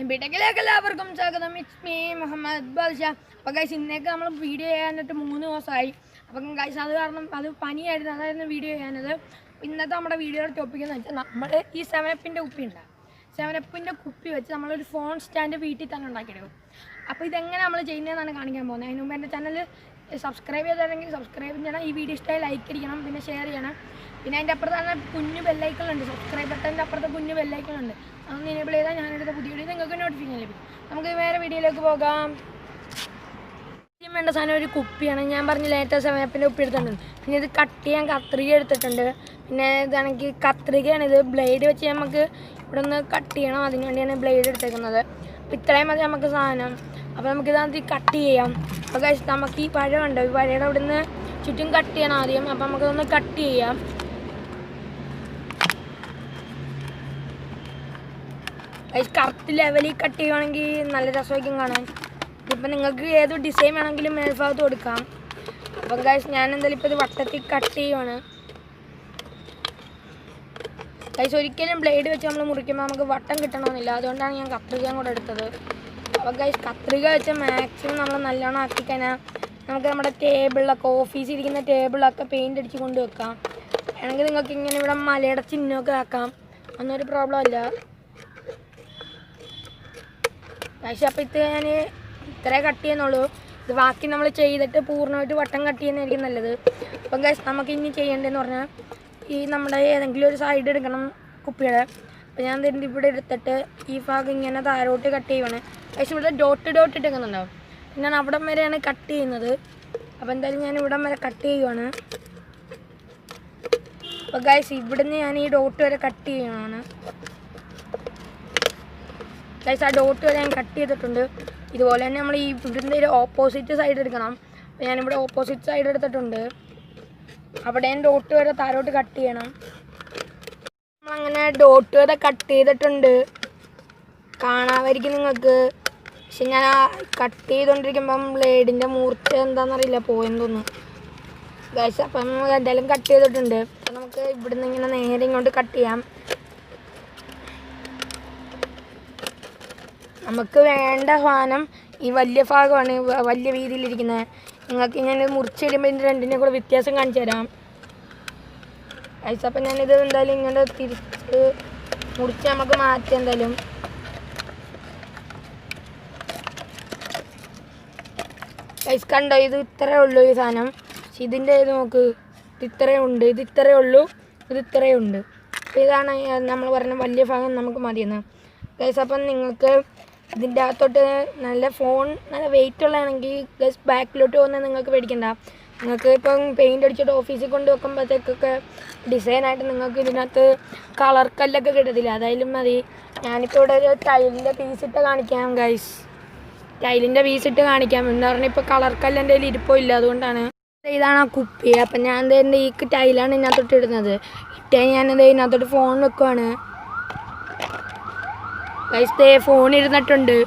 എംബിടെക്കിലേക്ക് എല്ലാവർക്കും സ്വാഗതം. It's me Muhammad Badshah. അപ്പോൾ ഗൈസ് ഇന്നേക്ക് നമ്മൾ വീഡിയോ ചെയ്യാനായിട്ട് 3 ദിവസമായി. അപ്പം ഗൈസ് അത് കാരണം അത് പനിയായിരുന്നു, അതായിരുന്നു വീഡിയോ ചെയ്യാനത്. ഇന്നത്തെ നമ്മുടെ വീഡിയോയുടെ ടോപ്പിക് എന്ന് വെച്ചാൽ നമ്മൾ ഈ സെവനപ്പിൻ്റെ കുപ്പി ഉണ്ടാകും. സെവനപ്പിൻ്റെ കുപ്പി വെച്ച് നമ്മളൊരു ഫോൺ സ്റ്റാൻഡ് വീട്ടിൽ തന്നെ ഉണ്ടാക്കിയെടുക്കും. അപ്പോൾ ഇതെങ്ങനെ നമ്മൾ ചെയ്യുന്നതെന്നാണ് കാണിക്കാൻ പോകുന്നത്. അതിന് മുമ്പ് എൻ്റെ ചാനൽ സബ്സ്ക്രൈബ് ചെയ്തിട്ടുണ്ടെങ്കിൽ സബ്സ്ക്രൈബ് ചെയ്യണം. ഈ വീഡിയോ ഇഷ്ടമായി ലൈക്ക് അടിക്കണം, പിന്നെ ഷെയർ ചെയ്യണം. പിന്നെ അതിൻ്റെ അപ്പുറത്ത് തന്നെ കുഞ്ഞു ബെല്ലൈക്കണുണ്ട്, സബ്സ്ക്രൈബ് ബട്ടൻ്റെ അപ്പുറത്ത് കുഞ്ഞു ബെല്ലൈക്കണുണ്ട്. അതൊന്ന് എനേബിൾ ചെയ്താൽ ഞാനെടുത്ത പുതിയ വീഡിയോ നിങ്ങൾക്ക് നോട്ടിഫിക്കേഷൻ ലഭിക്കും. നമുക്ക് വേറെ വീഡിയോയിലേക്ക് പോകാം. ആദ്യം വേണ്ട സാധനം ഒരു കുപ്പിയാണ്. ഞാൻ പറഞ്ഞ ലേറ്റസ്റ്റ് സെവനപ്പിൻ്റെ കുപ്പി എടുത്തിട്ടുണ്ട്. പിന്നെ ഇത് കട്ട് ചെയ്യാൻ കത്രിക എടുത്തിട്ടുണ്ട്. പിന്നെ ഇതാണെങ്കിൽ കത്രികയാണ്, ഇത് ബ്ലേഡ് വെച്ച് നമുക്ക് ഇവിടെ ഒന്ന് കട്ട് ചെയ്യണം. അതിന് വേണ്ടിയാണ് ബ്ലേഡ് എടുത്തേക്കുന്നത്. അപ്പോൾ ഇത്രയും മതി നമുക്ക് സാധനം. അപ്പോൾ നമുക്കിത് കട്ട് ചെയ്യാം. അപ്പോൾ നമുക്ക് ഈ പഴം ഉണ്ട്, ഈ പഴയുടെ അവിടെ നിന്ന് ചുറ്റും കട്ട് ചെയ്യണം ആദ്യം. അപ്പോൾ നമുക്കതൊന്ന് കട്ട് ചെയ്യാം. കറക്റ്റ് ലെവലിൽ കട്ട് ചെയ്യുവാണെങ്കിൽ നല്ല രസമായിരിക്കും കാണാൻ. ഇപ്പം നിങ്ങൾക്ക് ഏത് ഡിസൈൻ വേണമെങ്കിലും മേൽഭാഗത്ത് കൊടുക്കാം. അപ്പം ഞാൻ എന്തായാലും ഇപ്പോൾ ഇത് വട്ടത്തിൽ കട്ട് ചെയ്യുവാണ്. ഒരിക്കലും ബ്ലേഡ് വെച്ച് നമ്മൾ മുറിക്കുമ്പോൾ നമുക്ക് വട്ടം കിട്ടണമെന്നില്ല, അതുകൊണ്ടാണ് ഞാൻ കത്രികയും കൂടെ എടുത്തത്. അപ്പോൾ കത്രിക വെച്ച് മാക്സിമം നമ്മൾ നല്ലോണം ആക്കിക്കഴിഞ്ഞാൽ നമുക്ക് നമ്മുടെ ടേബിളിലൊക്കെ ഓഫീസിൽ ഇരിക്കുന്ന ടേബിളൊക്കെ പെയിൻ്റ് അടിച്ച് കൊണ്ട് വെക്കാം. ആണെങ്കിൽ നിങ്ങൾക്ക് ഇങ്ങനെ ഇവിടെ മലയുടെ ചിഹ്നമൊക്കെ ആക്കാം, ഒന്നൊരു പ്രോബ്ലം അല്ല. അപ്പോൾ ഇത് ഞാൻ ഇത്രേ കട്ട് ചെയ്യുന്നുള്ളൂ. ഇത് ബാക്കി നമ്മൾ ചെയ്തിട്ട് പൂർണ്ണമായിട്ട് വട്ടം കട്ട് ചെയ്യുന്നതായിരിക്കും നല്ലത്. അപ്പം നമുക്ക് ഇനി ചെയ്യേണ്ടതെന്ന് പറഞ്ഞാൽ ഈ നമ്മുടെ ഏതെങ്കിലും ഒരു സൈഡ് എടുക്കണം കുപ്പിയുടെ. അപ്പോൾ ഞാൻ ഇവിടെ എടുത്തിട്ട് ഈ ഭാഗം ഇങ്ങനെ താരോട്ട് കട്ട് ചെയ്യുവാണ്. ഇവിടെ ഡോട്ട് ഇട്ടേക്കുന്നുണ്ടാവും. ഞാൻ അവിടം വരെയാണ് കട്ട് ചെയ്യുന്നത്. അപ്പോൾ എന്തായാലും ഞാൻ ഇവിടം വരെ കട്ട് ചെയ്യുവാണ്. അപ്പോൾ ഇവിടുന്ന് ഞാൻ ഈ ഡോട്ട് വരെ കട്ട് ചെയ്യുവാണ്. ആ ഡോട്ട് വരെ ഞാൻ കട്ട് ചെയ്തിട്ടുണ്ട്. ഇതുപോലെ തന്നെ നമ്മൾ ഈ ഇവിടുന്ന് ഒരു ഓപ്പോസിറ്റ് സൈഡ് എടുക്കണം. അപ്പോൾ ഞാനിവിടെ ഓപ്പോസിറ്റ് സൈഡ് എടുത്തിട്ടുണ്ട്. അവിടെ ഡോട്ട് വരെ താരോട്ട് കട്ട് ചെയ്യണം. നമ്മളങ്ങനെ ഡോട്ട് വരെ കട്ട് ചെയ്തിട്ടുണ്ട്, കാണാമായിരിക്കും നിങ്ങൾക്ക്. പക്ഷെ ഞാൻ ആ കട്ട് ചെയ്തുകൊണ്ടിരിക്കുമ്പം ബ്ലേഡിൻ്റെ മൂർച്ച എന്താണെന്നറിയില്ല, പോയെന്ന് തോന്നുന്നു. അപ്പം എന്തായാലും കട്ട് ചെയ്തിട്ടുണ്ട്. അപ്പം നമുക്ക് ഇവിടുന്ന് ഇങ്ങനെ നേരെ ഇങ്ങോട്ട് കട്ട് ചെയ്യാം. നമുക്ക് വേണ്ട സാധനം ഈ വലിയ ഭാഗമാണ്, വലിയ വീതിയിലിരിക്കുന്നത്. നിങ്ങൾക്ക് ഞാൻ മുറിച്ച് വരുമ്പോൾ ഇതിൻ്റെ രണ്ടിനെ കൂടെ വ്യത്യാസം കാണിച്ചു തരാം. അപ്പം ഞാനിത് എന്തായാലും ഇങ്ങനെ തിരിച്ച് മുറിച്ച് നമുക്ക് മാറ്റാം. എന്തായാലും കണ്ടോ, ഇത് ഇത്രയേ ഉള്ളൂ ഈ സാധനം. പക്ഷെ ഇതിൻ്റെ ഇത് നോക്ക്, ഇത് ഇത്രയേ ഉണ്ട്, ഇത് ഇത്രയേ ഉള്ളൂ, ഇത് ഇത്രയേ ഉണ്ട്. അപ്പോൾ ഇതാണ് നമ്മൾ പറഞ്ഞ വലിയ ഭാഗം നമുക്ക് മതിയെന്ന്. അപ്പം നിങ്ങൾക്ക് ഇതിൻ്റെ അകത്തോട്ട് നല്ല ഫോൺ നല്ല വെയിറ്റ് ഉള്ളതാണെങ്കിൽ ബാക്കിലോട്ട് പോകുന്നത് നിങ്ങൾക്ക് പേടിക്കണ്ട. നിങ്ങൾക്ക് ഇപ്പം പെയിൻ്റ് അടിച്ചിട്ട് ഓഫീസിൽ കൊണ്ട് വെക്കുമ്പോഴത്തേക്കൊക്കെ ഡിസൈനായിട്ട് നിങ്ങൾക്ക് ഇതിനകത്ത് കളർ കല്ലൊക്കെ കിട്ടത്തില്ല, അതായാലും മതി. ഞാനിപ്പോൾ ഇവിടെ ഒരു ടൈലിൻ്റെ പീസിട്ട് കാണിക്കാം ഗൈസ്. ടൈലിൻ്റെ പീസിട്ട് കാണിക്കാം എന്ന് പറഞ്ഞാൽ ഇപ്പോൾ കളർ കല്ല് എൻ്റെ കയ്യിൽ ഇരിപ്പോ ഇല്ല, അതുകൊണ്ടാണ്. ഇതാണ് ആ കുപ്പി. അപ്പം ഞാൻ എന്താ ഈ ടൈലാണ് ഇതിനകത്തോട്ട് ഇടുന്നത്. ഇട്ടേ ഞാനെന്താ ഇതിനകത്തോട്ട് ഫോൺ വെക്കുവാണ്. ഫോൺ ഇരുന്നിട്ടുണ്ട്.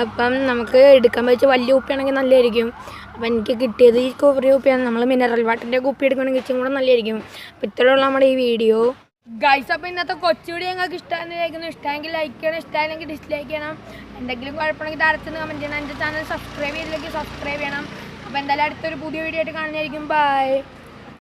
അപ്പം നമുക്ക് എടുക്കാൻ പറ്റിയ വലിയ കുപ്പിയാണെങ്കിൽ നല്ലതായിരിക്കും. അപ്പം എനിക്ക് കിട്ടിയത് ഈ കുപ്പിയാണ്. നമ്മൾ മിനറൽ വാട്ടറിൻ്റെ കുപ്പി എടുക്കുകയാണെങ്കിൽ ഇച്ചിരി കൂടെ നല്ലതായിരിക്കും. അപ്പോൾ ഇത്രയുള്ള നമ്മുടെ ഈ വീഡിയോ ഗൈസ്. അപ്പോൾ ഇന്നത്തെ കൊച്ചു വീഡിയോ നിങ്ങൾക്ക് ഇഷ്ടമെങ്കിൽ ലൈക്ക് ചെയ്യണം, ഇഷ്ടമായില്ലെങ്കിൽ ഡിസ്ലൈക്ക് ചെയ്യണം. എന്തെങ്കിലും കുഴപ്പമുണ്ടെങ്കിൽ താഴത്തുനിന്ന് കമൻറ്റ് ചെയ്യണം. എൻ്റെ ചാനൽ സബ്സ്ക്രൈബ് ചെയ്തില്ലെങ്കിൽ സബ്സ്ക്രൈബ് ചെയ്യണം. അപ്പോൾ എന്തായാലും അടുത്തൊരു പുതിയ വീഡിയോ ആയിട്ട് കാണുന്നതായിരിക്കും. ബൈ.